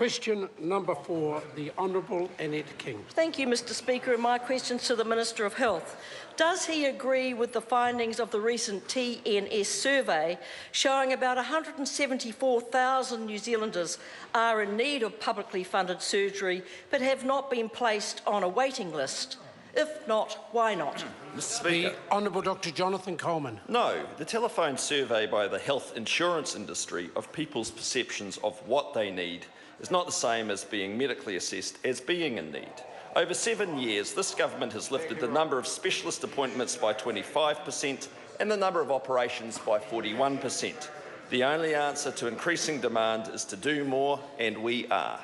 Question number 4, the Honourable Annette King. Thank you, Mr Speaker, and my question to the Minister of Health. Does he agree with the findings of the recent TNS survey showing about 174,000 New Zealanders are in need of publicly funded surgery but have not been placed on a waiting list? If not, why not? Mr Speaker. The Honourable Dr Jonathan Coleman. No, the telephone survey by the health insurance industry of people's perceptions of what they need is not the same as being medically assessed as being in need. Over 7 years, this government has lifted the number of specialist appointments by 25% and the number of operations by 41%. The only answer to increasing demand is to do more, and we are.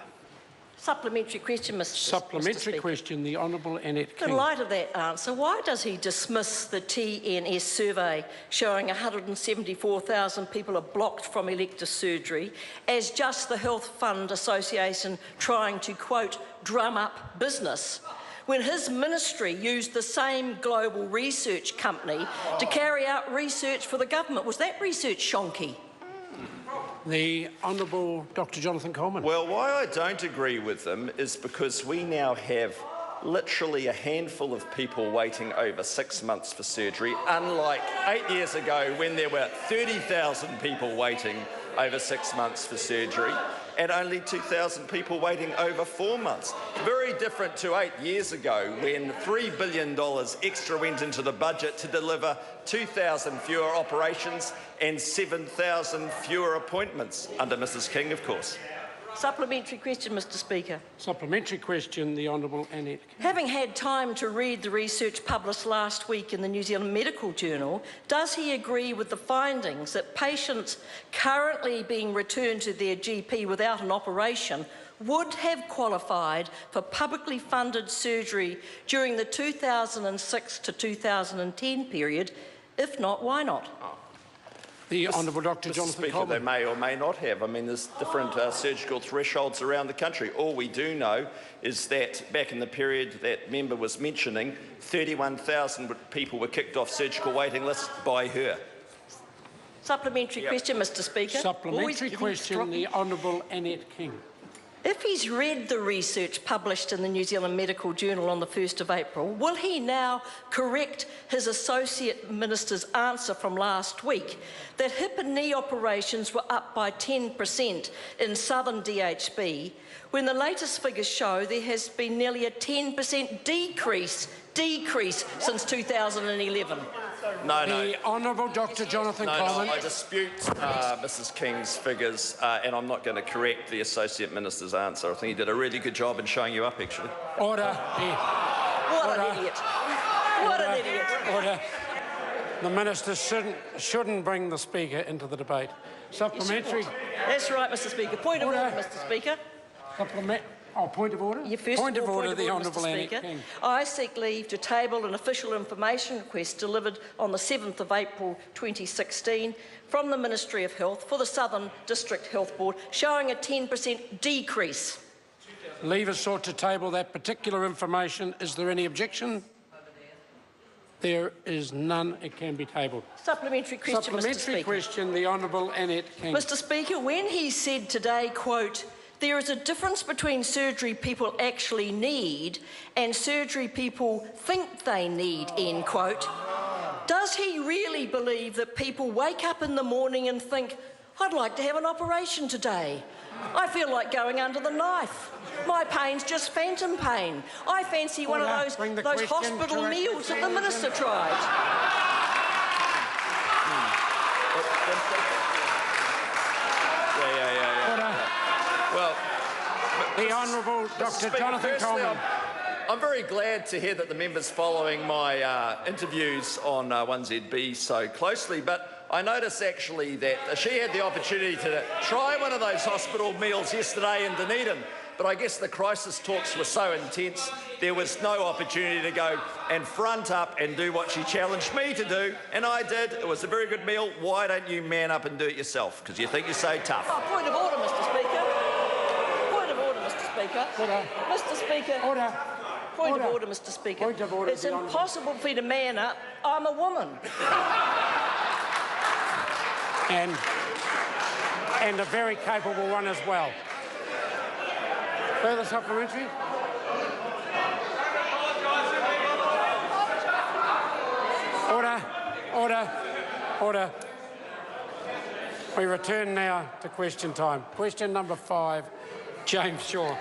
Supplementary question, Mr. Supplementary question, the Honourable Annette King. In light of that answer, why does he dismiss the TNS survey showing 174,000 people are blocked from elective surgery as just the Health Fund Association trying to, quote, drum up business, when his ministry used the same global research company to carry out research for the government? Was that research shonky? The Honourable Dr Jonathan Coleman. Well, why I don't agree with them is because we now have literally a handful of people waiting over 6 months for surgery, unlike 8 years ago when there were 30,000 people waiting over 6 months for surgery and only 2,000 people waiting over 4 months. Very different to 8 years ago when $3 billion extra went into the budget to deliver 2,000 fewer operations and 7,000 fewer appointments, under Mrs King, of course. Supplementary question, Mr Speaker. Supplementary question, the Honourable Annette King. Having had time to read the research published last week in the New Zealand Medical Journal, does he agree with the findings that patients currently being returned to their GP without an operation would have qualified for publicly funded surgery during the 2006 to 2010 period? If not, why not? The Honourable Dr Jonathan Speaker, Coleman. they may or may not have. I mean, there's different surgical thresholds around the country. All we do know is that back in the period that member was mentioning, 31,000 people were kicked off surgical waiting lists by her. Supplementary question, Mr Speaker. Supplementary question, the Honourable Annette King. If he's read the research published in the New Zealand Medical Journal on the 1st of April, will he now correct his Associate Minister's answer from last week that hip and knee operations were up by 10% in southern DHB, when the latest figures show there has been nearly a 10% decrease since 2011? No. The Honourable Dr Jonathan Coleman. No, I dispute Mrs King's figures, and I'm not going to correct the Associate Minister's answer. I think he did a really good job in showing you up, actually. Order. What an idiot. What an idiot. Order. The Minister shouldn't bring the Speaker into the debate. Supplementary. That's right, Mr Speaker. Point of order, Mr Speaker. Point of order? Point of order, the Honourable Annette King. I seek leave to table an official information request delivered on the 7th of April 2016 from the Ministry of Health for the Southern District Health Board showing a 10% decrease. Leave is sought to table that particular information. Is there any objection? There is none. It can be tabled. Supplementary question, Mr Speaker. Supplementary question, the Honourable Annette King. Mr Speaker, when he said today, quote, there is a difference between surgery people actually need and surgery people think they need, end quote, does he really believe that people wake up in the morning and think, I'd like to have an operation today? I feel like going under the knife. My pain's just phantom pain. I fancy one of those hospital meals that the Minister tried. Well, the Honourable Dr Jonathan Coleman. I'm very glad to hear that the member's following my interviews on 1ZB so closely, but I noticed actually that she had the opportunity to try one of those hospital meals yesterday in Dunedin, but I guess the crisis talks were so intense there was no opportunity to go and front up and do what she challenged me to do, and I did. It was a very good meal. Why don't you man up and do it yourself? Because you think you're so tough. Oh, point of order, Mr Speaker. Point of order, Mr Speaker. Order. Mr Speaker. Order. Point of order, Mr Speaker. Point of order. It's impossible for you to man up. I'm a woman. And a very capable one as well. Further supplementary? Order, order, order. We return now to question time. Question number 5, James Shaw.